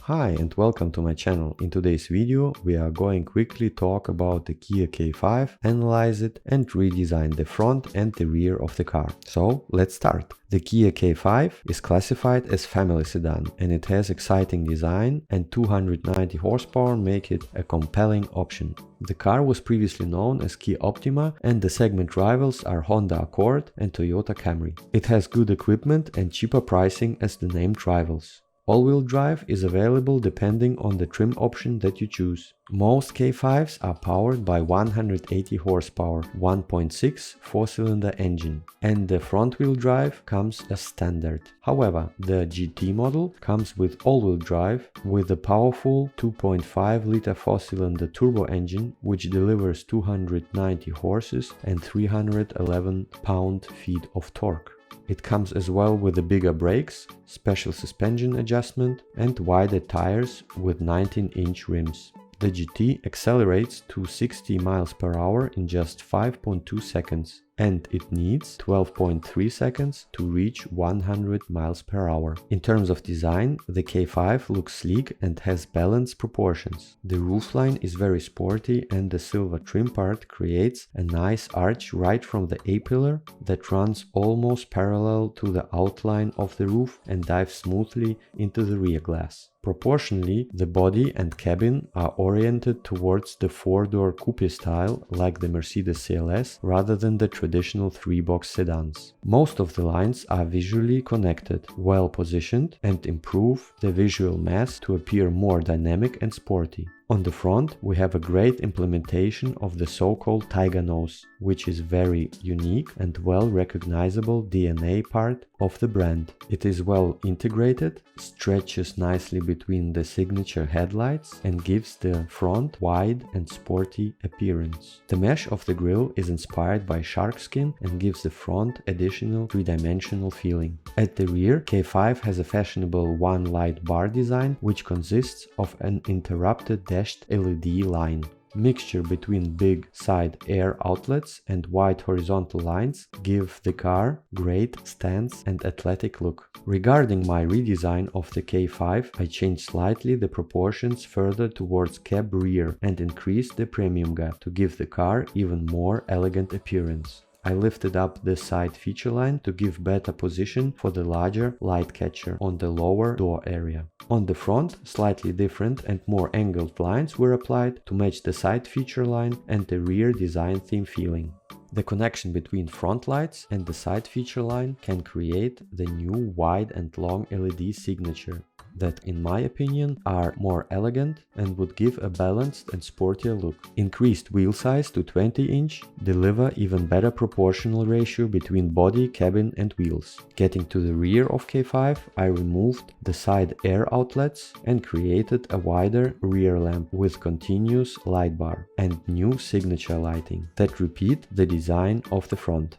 Hi and welcome to my channel. In today's video we are going quickly talk about the Kia K5, analyze it and redesign the front and the rear of the car. So let's start. The Kia K5 is classified as family sedan and it has exciting design and 290 horsepower make it a compelling option. The car was previously known as Kia Optima and the segment rivals are Honda Accord and Toyota Camry. It has good equipment and cheaper pricing as the named rivals. All-wheel drive is available depending on the trim option that you choose. Most K5s are powered by 180 horsepower 1.6 four-cylinder engine and the front-wheel drive comes as standard. However, the GT model comes with all-wheel drive with a powerful 2.5-liter four-cylinder turbo engine which delivers 290 horses and 311 pound-feet of torque. It comes as well with the bigger brakes, special suspension adjustment and wider tires with 19-inch rims. The GT accelerates to 60 miles per hour in just 5.2 seconds and it needs 12.3 seconds to reach 100 miles per hour. In terms of design, the K5 looks sleek and has balanced proportions. The roofline is very sporty and the silver trim part creates a nice arch right from the A-pillar that runs almost parallel to the outline of the roof and dives smoothly into the rear glass. Proportionally, the body and cabin are oriented towards the four-door coupe style like the Mercedes CLS rather than the traditional three-box sedans. Most of the lines are visually connected, well positioned and improve the visual mass to appear more dynamic and sporty. On the front, we have a great implementation of the so-called tiger nose, which is very unique and well recognizable DNA part of the brand. It is well integrated, stretches nicely between the signature headlights and gives the front wide and sporty appearance. The mesh of the grille is inspired by shark skin and gives the front additional three-dimensional feeling. At the rear, K5 has a fashionable one light bar design which consists of an interrupted dashed LED line. Mixture between big side air outlets and wide horizontal lines give the car great stance and athletic look. Regarding my redesign of the K5, I changed slightly the proportions further towards cab rear and increased the premium gap to give the car even more elegant appearance. I lifted up the side feature line to give better position for the larger light catcher on the lower door area. On the front, slightly different and more angled lines were applied to match the side feature line and the rear design theme feeling. The connection between front lights and the side feature line can create the new wide and long LED signature that, in my opinion, are more elegant and would give a balanced and sportier look. Increased wheel size to 20-inch deliver even better proportional ratio between body, cabin and wheels. Getting to the rear of K5, I removed the side air outlets and created a wider rear lamp with continuous light bar and new signature lighting that repeat the design of the front.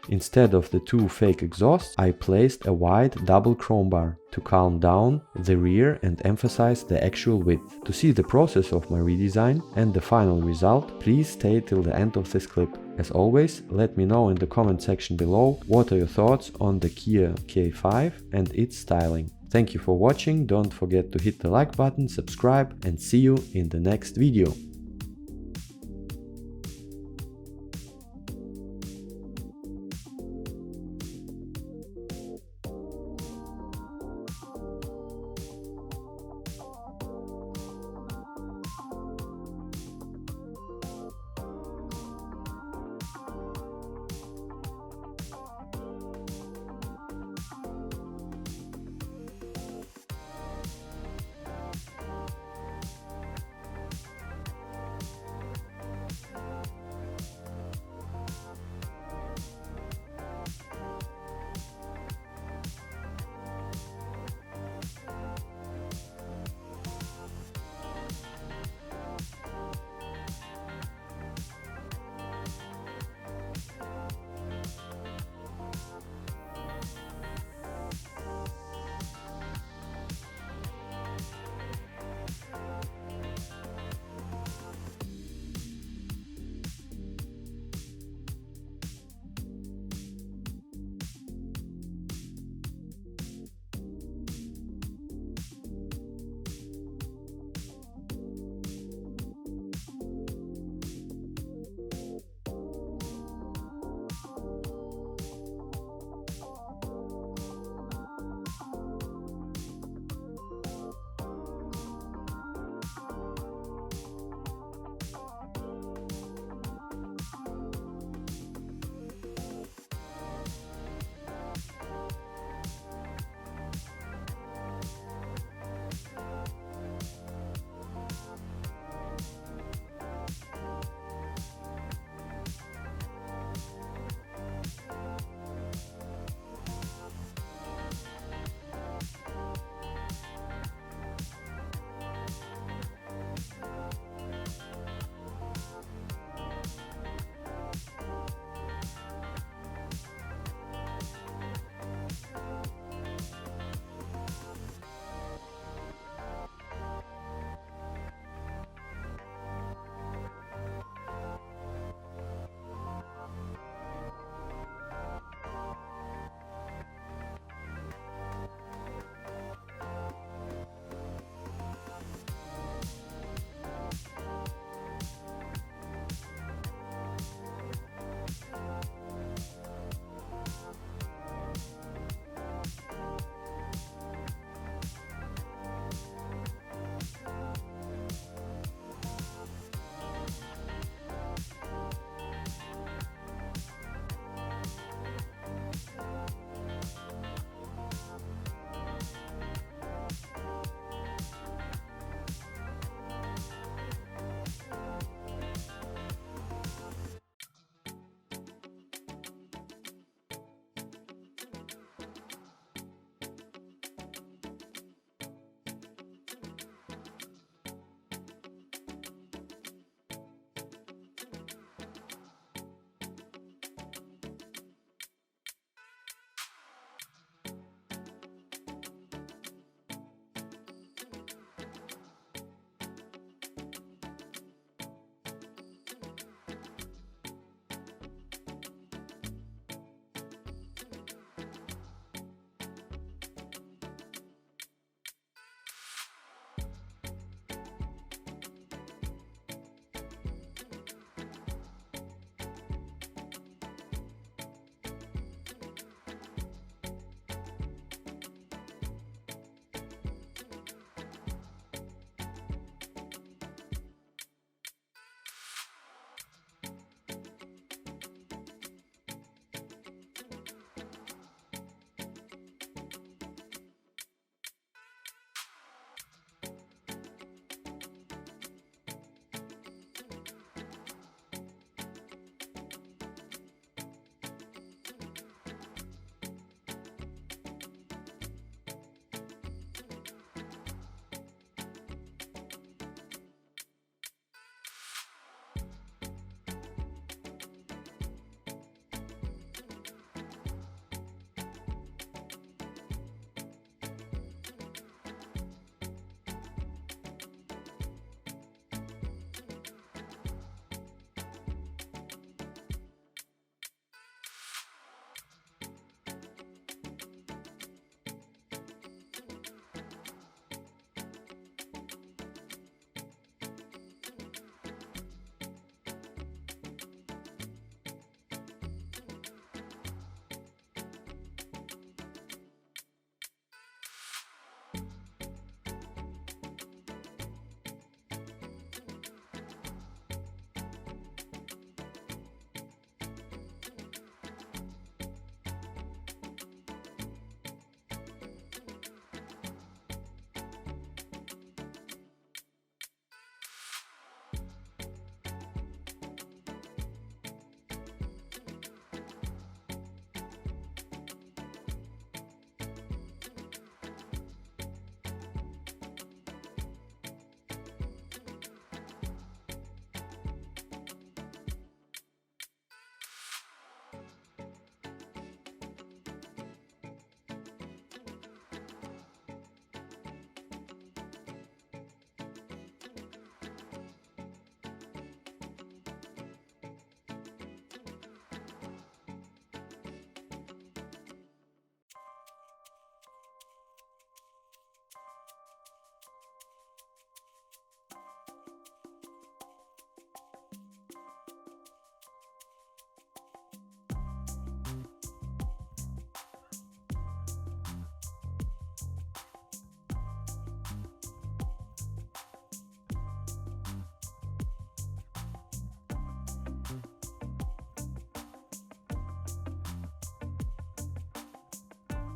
Instead of the two fake exhausts, I placed a wide double chrome bar to calm down the rear and emphasize the actual width. To see the process of my redesign and the final result, please stay till the end of this clip. As always, let me know in the comment section below what are your thoughts on the Kia K5 and its styling. Thank you for watching, don't forget to hit the like button, subscribe and see you in the next video.